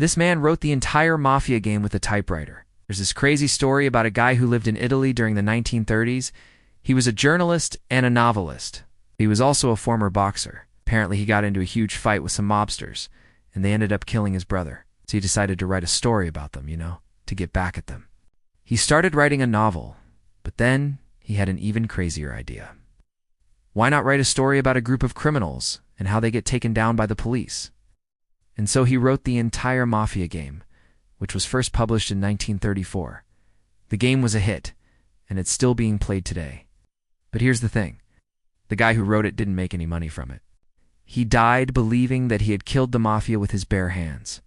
This man wrote the entire Mafia game with a typewriter. There's this crazy story about a guy who lived in Italy during the 1930s. He was a journalist and a novelist. He was also a former boxer. Apparently, he got into a huge fight with some mobsters, and they ended up killing his brother. So he decided to write a story about them, to get back at them. He started writing a novel, but then he had an even crazier idea. Why not write a story about a group of criminals and how they get taken down by the police? And so he wrote the entire Mafia game, which was first published in 1934. The game was a hit, and it's still being played today. But here's the thing. The guy who wrote it didn't make any money from it. He died believing that he had killed the Mafia with his bare hands.